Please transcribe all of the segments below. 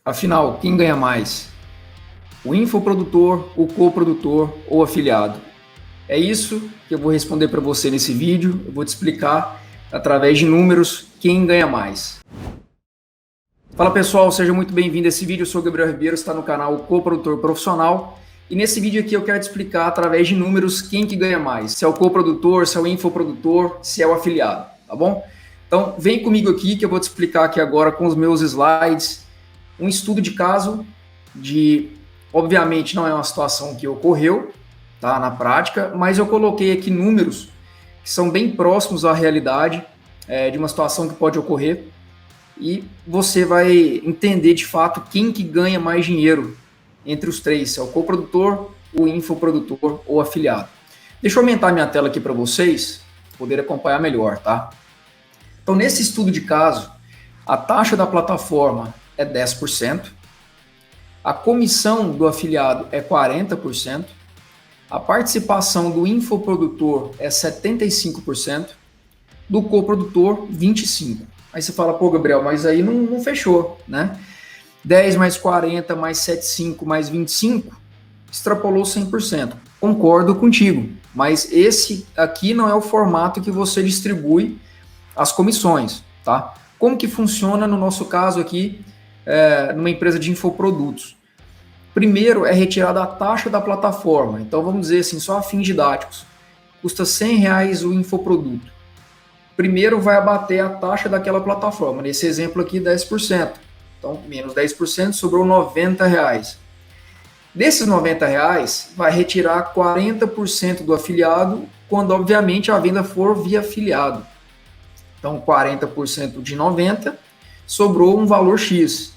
Afinal, quem ganha mais? O infoprodutor, o coprodutor ou o afiliado? É isso que eu vou responder para você nesse vídeo. Eu vou te explicar através de números quem ganha mais. Fala pessoal, seja muito bem-vindo a esse vídeo. Eu sou o Gabriel Ribeiro, está no canal Coprodutor Profissional. E nesse vídeo aqui eu quero te explicar através de números quem que ganha mais. Se é o coprodutor, se é o infoprodutor, se é o afiliado, tá bom? Então vem comigo aqui que eu vou te explicar aqui agora com os meus slides um estudo de caso obviamente não é uma situação que ocorreu, tá, na prática, mas eu coloquei aqui números que são bem próximos à realidade de uma situação que pode ocorrer e você vai entender de fato quem que ganha mais dinheiro entre os três, se é o coprodutor, o infoprodutor ou afiliado. Deixa eu aumentar minha tela aqui para vocês poderem acompanhar melhor, tá? Então, nesse estudo de caso, a taxa da plataforma é 10%, a comissão do afiliado é 40%, a participação do infoprodutor é 75%, do coprodutor 25%. Aí você fala, pô, Gabriel, mas aí não fechou, né? 10 mais 40 mais 75 mais 25 extrapolou 100%. Concordo contigo, mas esse aqui não é o formato que você distribui as comissões, tá? Como que funciona no nosso caso aqui, numa empresa de infoprodutos? Primeiro é retirada a taxa da plataforma. Então vamos dizer assim, só a fins didáticos. Custa R$100 o infoproduto. Primeiro vai abater a taxa daquela plataforma. Nesse exemplo aqui, 10%. Então, menos 10%, sobrou R$90. Desses R$90, vai retirar 40% do afiliado, quando obviamente a venda for via afiliado. Então, 40% de 90, sobrou um valor X.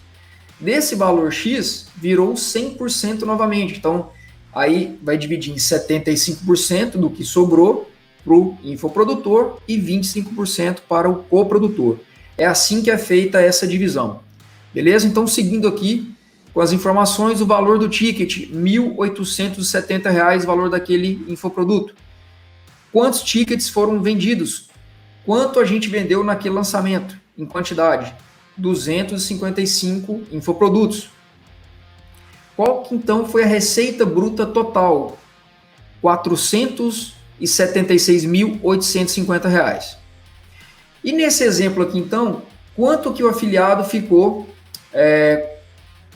Desse valor X, virou 100% novamente. Então, aí vai dividir em 75% do que sobrou para o infoprodutor e 25% para o coprodutor. É assim que é feita essa divisão. Beleza? Então, seguindo aqui com as informações, o valor do ticket, R$1.870, valor daquele infoproduto. Quantos tickets foram vendidos? Quanto a gente vendeu naquele lançamento, em quantidade? 255 infoprodutos. Qual que então foi a receita bruta total? R$476.850. E nesse exemplo aqui então, quanto que o afiliado ficou,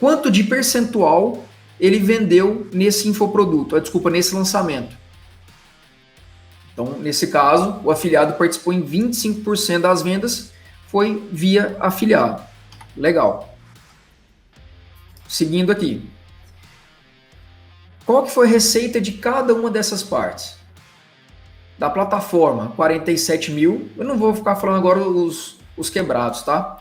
quanto de percentual ele vendeu nesse infoproduto, nesse lançamento? Então, nesse caso, o afiliado participou em 25% das vendas, foi via afiliado. Legal. Seguindo aqui. Qual que foi a receita de cada uma dessas partes? Da plataforma, 47 mil. Eu não vou ficar falando agora os quebrados, tá?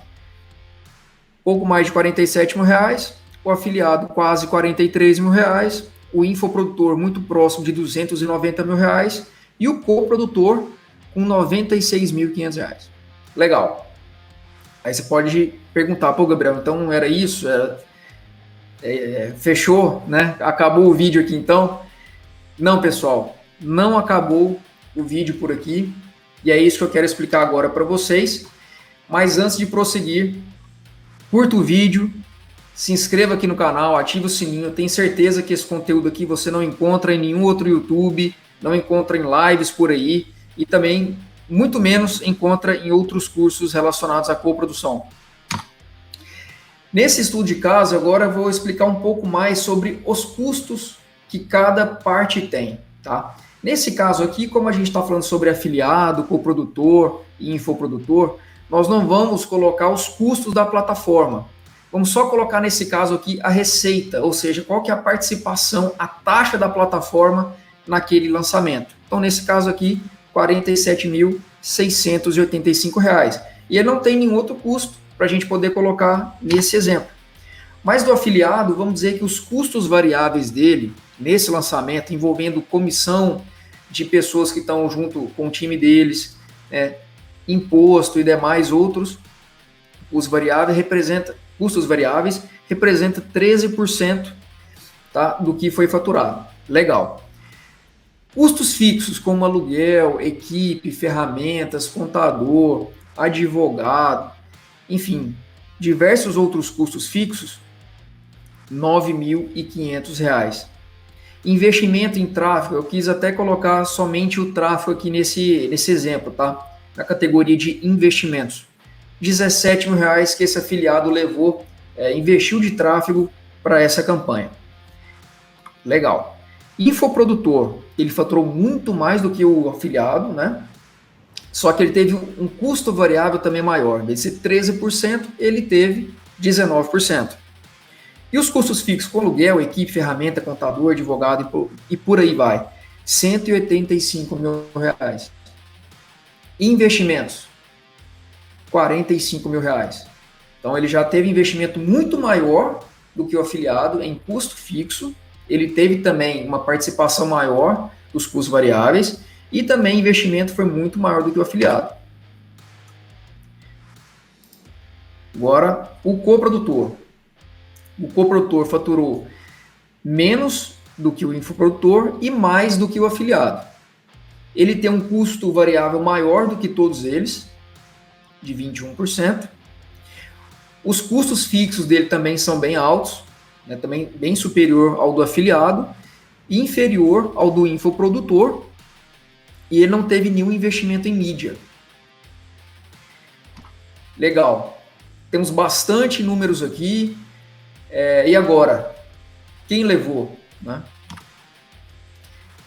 Pouco mais de 47 mil reais. O afiliado, quase 43 mil reais. O infoprodutor, muito próximo de 290 mil reais. E o coprodutor, com 96.500 reais. Legal. Aí você pode perguntar, pô, Gabriel, então era isso? Fechou, né? Acabou o vídeo aqui então? Não, pessoal, não acabou o vídeo por aqui. E é isso que eu quero explicar agora para vocês. Mas antes de prosseguir, curta o vídeo, se inscreva aqui no canal, ative o sininho. Eu tenho certeza que esse conteúdo aqui você não encontra em nenhum outro YouTube, não encontra em lives por aí e também muito menos encontra em outros cursos relacionados à coprodução. Nesse estudo de caso, agora eu vou explicar um pouco mais sobre os custos que cada parte tem, tá? Nesse caso aqui, como a gente está falando sobre afiliado, coprodutor e infoprodutor, nós não vamos colocar os custos da plataforma. Vamos só colocar nesse caso aqui a receita, ou seja, qual que é a participação, a taxa da plataforma naquele lançamento. Então, nesse caso aqui, R$47.685. E ele não tem nenhum outro custo para a gente poder colocar nesse exemplo. Mas do afiliado, vamos dizer que os custos variáveis dele, nesse lançamento, envolvendo comissão de pessoas que estão junto com o time deles, imposto e demais outros, custos variáveis representa 13%, tá, do que foi faturado. Legal. Custos fixos como aluguel, equipe, ferramentas, contador, advogado, enfim, diversos outros custos fixos R$ 9.500. Investimento em tráfego, eu quis até colocar somente o tráfego aqui nesse exemplo, tá? Na categoria de investimentos. R$ 17.000 que esse afiliado levou, investiu de tráfego para essa campanha. Legal. Infoprodutor, ele faturou muito mais do que o afiliado, né? Só que ele teve um custo variável também maior. Em vez de ser 13%, ele teve 19%. E os custos fixos com aluguel, equipe, ferramenta, contador, advogado e por aí vai. R$ 185.000. Investimentos, R$ 45.000. Então ele já teve investimento muito maior do que o afiliado em custo fixo. Ele teve também uma participação maior dos custos variáveis e também investimento foi muito maior do que o afiliado. Agora, o coprodutor. O coprodutor faturou menos do que o infoprodutor e mais do que o afiliado. Ele tem um custo variável maior do que todos eles, de 21%. Os custos fixos dele também são bem altos, né, também bem superior ao do afiliado, e inferior ao do infoprodutor, e ele não teve nenhum investimento em mídia. Legal. Temos bastante números aqui. E agora? Quem levou? Né?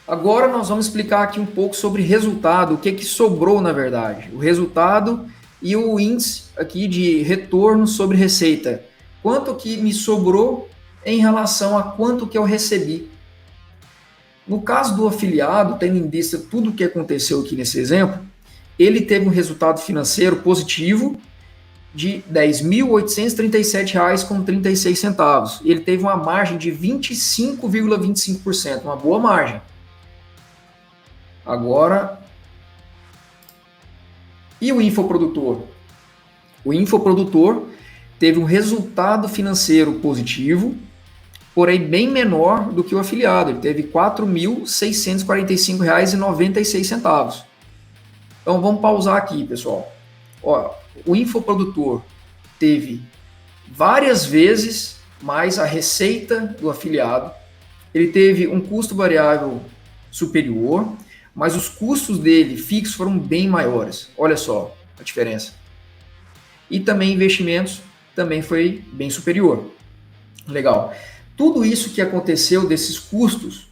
Agora nós vamos explicar aqui um pouco sobre resultado, o que sobrou na verdade. O resultado e o índice aqui de retorno sobre receita. Quanto que me sobrou em relação a quanto que eu recebi. No caso do afiliado, tendo em vista tudo o que aconteceu aqui nesse exemplo, ele teve um resultado financeiro positivo de R$ 10.837,36. Ele teve uma margem de 25,25%, uma boa margem. Agora, e o infoprodutor? O infoprodutor teve um resultado financeiro positivo, porém bem menor do que o afiliado. Ele teve R$ 4.645,96. Então vamos pausar aqui, pessoal. Ó, o infoprodutor teve várias vezes mais a receita do afiliado. Ele teve um custo variável superior, mas os custos dele fixos foram bem maiores. Olha só a diferença. E também investimentos também foi bem superior. Legal. Tudo isso que aconteceu desses custos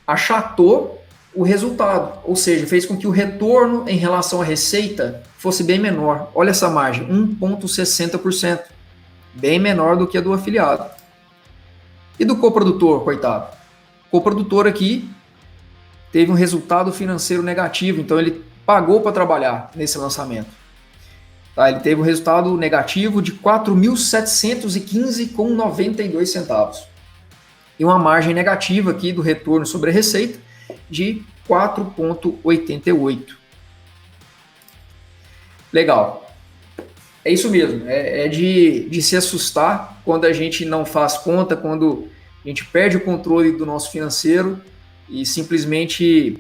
achatou o resultado, ou seja, fez com que o retorno em relação à receita fosse bem menor. Olha essa margem, 1,60%, bem menor do que a do afiliado. E do coprodutor, coitado? O coprodutor aqui teve um resultado financeiro negativo, então ele pagou para trabalhar nesse lançamento. Tá, ele teve um resultado negativo de R$ 4.715,92. E uma margem negativa aqui do retorno sobre a receita de 4,88. Legal. É isso mesmo. É de se assustar quando a gente não faz conta, quando a gente perde o controle do nosso financeiro e simplesmente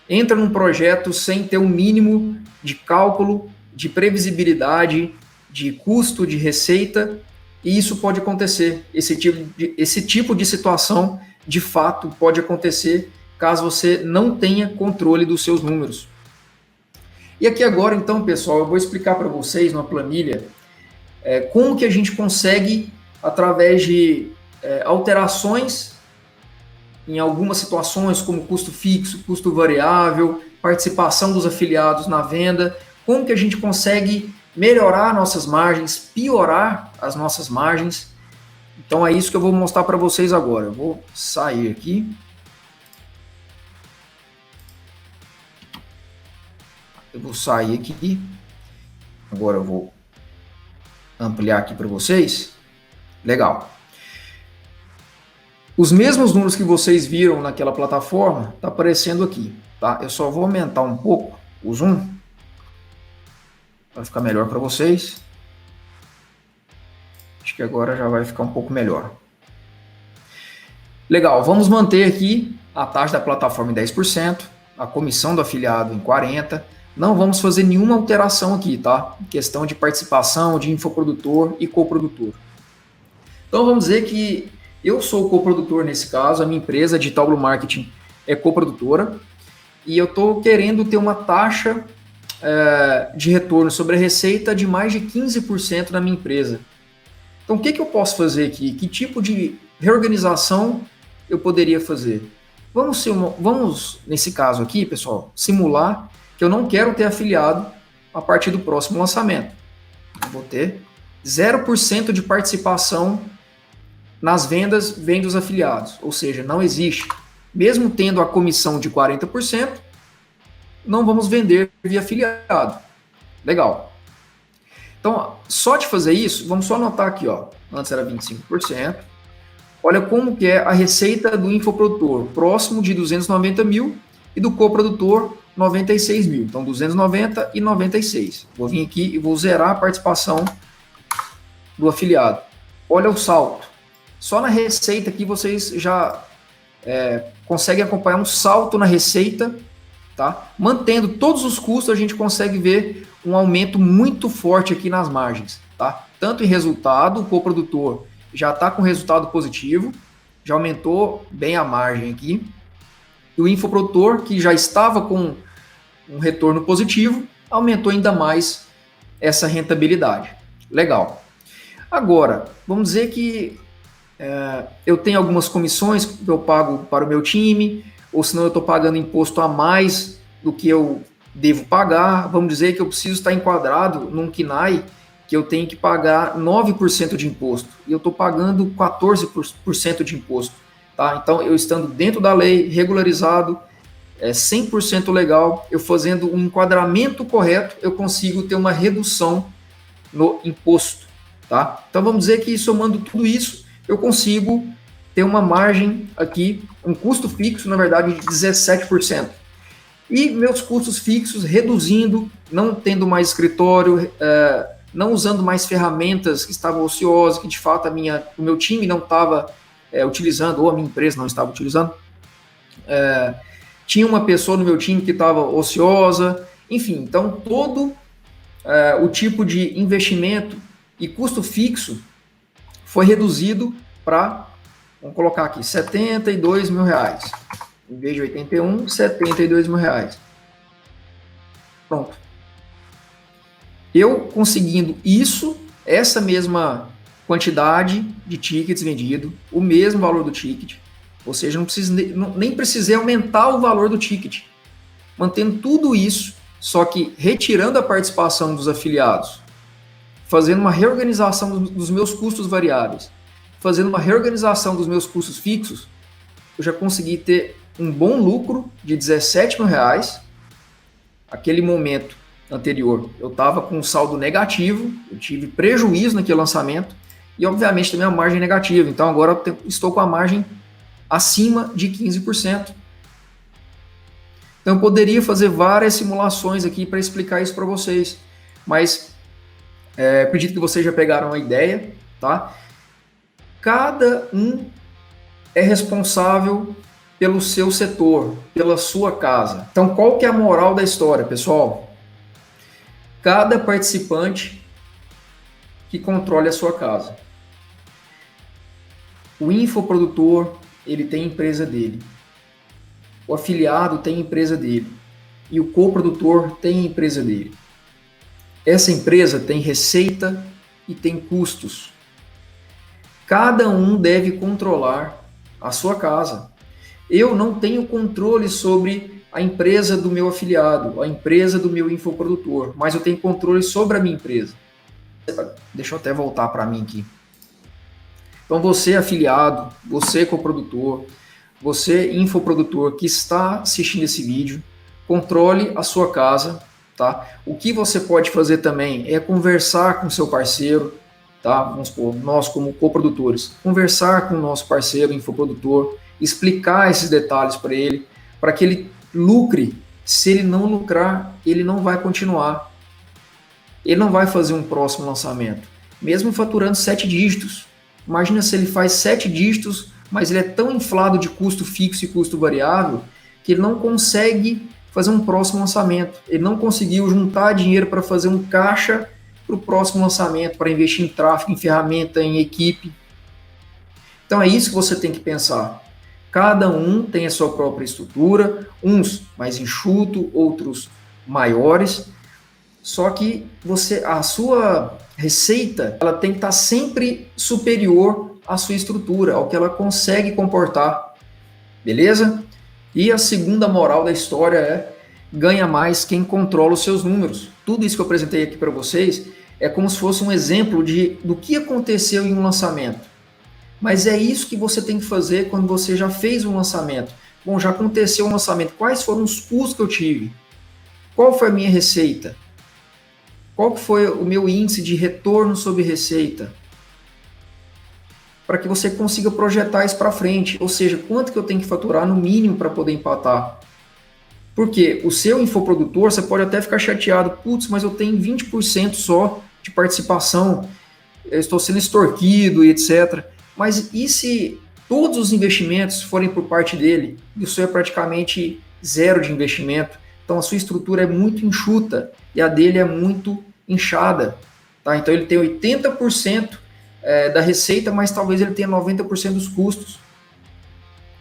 entra num projeto sem ter um mínimo de cálculo, de previsibilidade, de custo, de receita, e isso pode acontecer. Esse tipo de situação, de fato, pode acontecer caso você não tenha controle dos seus números. E aqui agora, então, pessoal, eu vou explicar para vocês, numa planilha, como que a gente consegue, através de alterações em algumas situações, como custo fixo, custo variável, participação dos afiliados na venda, como que a gente consegue melhorar nossas margens, piorar as nossas margens. Então é isso que eu vou mostrar para vocês agora. Eu vou sair aqui. Agora eu vou ampliar aqui para vocês. Legal. Os mesmos números que vocês viram naquela plataforma, tá aparecendo aqui, tá? Eu só vou aumentar um pouco o zoom para ficar melhor para vocês. Acho que agora já vai ficar um pouco melhor. Legal, vamos manter aqui a taxa da plataforma em 10%, a comissão do afiliado em 40%. Não vamos fazer nenhuma alteração aqui, tá? Em questão de participação de infoprodutor e coprodutor. Então vamos dizer que eu sou o coprodutor nesse caso, a minha empresa Digital Blue Marketing é coprodutora, e eu estou querendo ter uma taxa de retorno sobre a receita de mais de 15% na minha empresa. Então, o que eu posso fazer aqui? Que tipo de reorganização eu poderia fazer? Vamos, nesse caso aqui, pessoal, simular que eu não quero ter afiliado a partir do próximo lançamento. Eu vou ter 0% de participação nas vendas vem dos afiliados, ou seja, não existe. Mesmo tendo a comissão de 40%, não vamos vender via afiliado. Legal. Então, só de fazer isso, vamos só anotar aqui, ó. Antes era 25%. Olha como que é a receita do infoprodutor, próximo de 290 mil, e do coprodutor, 96 mil. Então, 290 e 96. Vou vir aqui e vou zerar a participação do afiliado. Olha o salto. Só na receita aqui vocês já conseguem acompanhar um salto na receita, tá? Mantendo todos os custos, a gente consegue ver um aumento muito forte aqui nas margens, tá? Tanto em resultado, o coprodutor já está com resultado positivo, já aumentou bem a margem aqui. E o infoprodutor, que já estava com um retorno positivo, aumentou ainda mais essa rentabilidade. Legal. Agora, vamos dizer que eu tenho algumas comissões que eu pago para o meu time, ou senão eu estou pagando imposto a mais do que eu devo pagar. Vamos dizer que eu preciso estar enquadrado num KNAI que eu tenho que pagar 9% de imposto, e eu estou pagando 14% de imposto. Tá? Então, eu estando dentro da lei, regularizado, 100% legal, eu fazendo um enquadramento correto, eu consigo ter uma redução no imposto. Tá? Então, vamos dizer que somando tudo isso, eu consigo ter uma margem aqui, um custo fixo, na verdade, de 17%. E meus custos fixos reduzindo, não tendo mais escritório, não usando mais ferramentas que estavam ociosas, que de fato o meu time não estava utilizando, ou a minha empresa não estava utilizando. Tinha uma pessoa no meu time que estava ociosa, enfim, então todo o tipo de investimento e custo fixo foi reduzido para, vamos colocar aqui, 72 mil reais. Em vez de 81, 72 mil reais. Pronto. Eu conseguindo isso, essa mesma quantidade de tickets vendidos, o mesmo valor do ticket, ou seja, nem precisei aumentar o valor do ticket. Mantendo tudo isso, só que retirando a participação dos afiliados, fazendo uma reorganização dos meus custos variáveis, fazendo uma reorganização dos meus custos fixos, eu já consegui ter um bom lucro de 17 mil reais. Aquele momento anterior, eu estava com um saldo negativo, eu tive prejuízo naquele lançamento e, obviamente, também a margem negativa. Então, agora eu estou com a margem acima de 15%. Então, eu poderia fazer várias simulações aqui para explicar isso para vocês, mas acredito que vocês já pegaram a ideia, tá? Cada um é responsável pelo seu setor, pela sua casa. Então, qual que é a moral da história, pessoal? Cada participante que controle a sua casa. O infoprodutor, ele tem a empresa dele. O afiliado tem a empresa dele. E o coprodutor tem a empresa dele. Essa empresa tem receita e tem custos. Cada um deve controlar a sua casa. Eu não tenho controle sobre a empresa do meu afiliado, a empresa do meu infoprodutor, mas eu tenho controle sobre a minha empresa. Deixa eu até voltar para mim aqui. Então, você afiliado, você coprodutor, você infoprodutor que está assistindo esse vídeo, controle a sua casa, tá? O que você pode fazer também é conversar com seu parceiro, tá? Vamos supor, nós como coprodutores, conversar com o nosso parceiro infoprodutor, explicar esses detalhes para ele, para que ele lucre. Se ele não lucrar, ele não vai continuar. Ele não vai fazer um próximo lançamento, mesmo faturando 7 dígitos. Imagina se ele faz 7 dígitos, mas ele é tão inflado de custo fixo e custo variável que ele não consegue fazer um próximo lançamento. Ele não conseguiu juntar dinheiro para fazer um caixa para o próximo lançamento, para investir em tráfego, em ferramenta, em equipe. Então é isso que você tem que pensar. Cada um tem a sua própria estrutura, uns mais enxuto, outros maiores. Só que a sua receita, ela tem que estar sempre superior à sua estrutura, ao que ela consegue comportar, beleza? E a segunda moral da história é: ganha mais quem controla os seus números. Tudo isso que eu apresentei aqui para vocês é como se fosse um exemplo do que aconteceu em um lançamento. Mas é isso que você tem que fazer quando você já fez um lançamento. Bom, já aconteceu um lançamento. Quais foram os custos que eu tive? Qual foi a minha receita? Qual foi o meu índice de retorno sobre receita? Para que você consiga projetar isso para frente. Ou seja, quanto que eu tenho que faturar no mínimo para poder empatar? Porque o seu infoprodutor, você pode até ficar chateado. Putz, mas eu tenho 20% só de participação. Eu estou sendo extorquido e etc. Mas e se todos os investimentos forem por parte dele? E o seu é praticamente zero de investimento. Então a sua estrutura é muito enxuta e a dele é muito inchada. Tá? Então ele tem 80% da receita, mas talvez ele tenha 90% dos custos.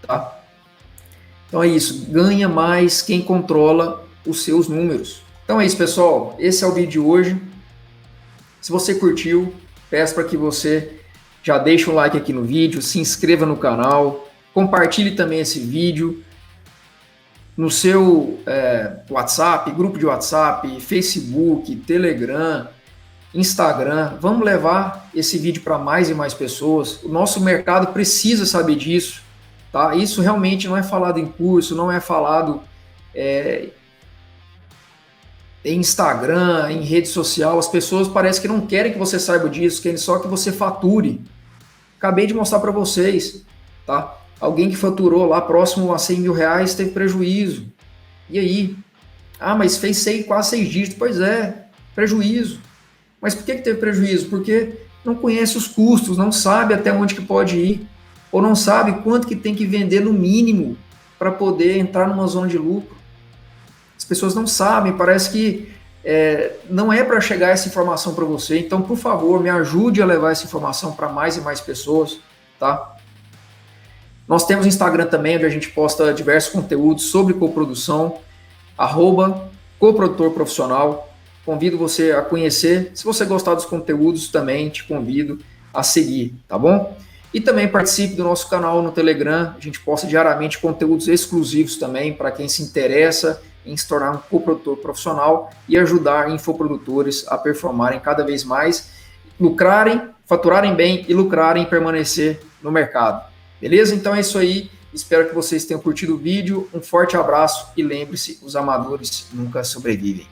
Tá? Então é isso, ganha mais quem controla os seus números. Então é isso, pessoal. Esse é o vídeo de hoje. Se você curtiu, peço para que você já deixe um like aqui no vídeo, se inscreva no canal, compartilhe também esse vídeo no seu WhatsApp, grupo de WhatsApp, Facebook, Telegram, Instagram. Vamos levar esse vídeo para mais e mais pessoas. O nosso mercado precisa saber disso, tá? Isso realmente não é falado em curso, não é falado em Instagram, em rede social. As pessoas parecem que não querem que você saiba disso, querem só que você fature. Acabei de mostrar para vocês, tá? Alguém que faturou lá próximo a 100 mil reais teve prejuízo. E aí? Ah, mas fez quase 6 dígitos. Pois é, prejuízo. Mas por que teve prejuízo? Porque não conhece os custos, não sabe até onde que pode ir, ou não sabe quanto que tem que vender no mínimo para poder entrar numa zona de lucro. As pessoas não sabem, parece que não é para chegar essa informação para você. Então, por favor, me ajude a levar essa informação para mais e mais pessoas, tá? Nós temos Instagram também, onde a gente posta diversos conteúdos sobre coprodução, @coprodutorprofissional. Convido você a conhecer. Se você gostar dos conteúdos, também te convido a seguir, tá bom? E também participe do nosso canal no Telegram. A gente posta diariamente conteúdos exclusivos também para quem se interessa em se tornar um coprodutor profissional e ajudar infoprodutores a performarem cada vez mais, lucrarem, faturarem bem e lucrarem e permanecer no mercado. Beleza? Então é isso aí. Espero que vocês tenham curtido o vídeo. Um forte abraço e lembre-se, os amadores nunca sobrevivem.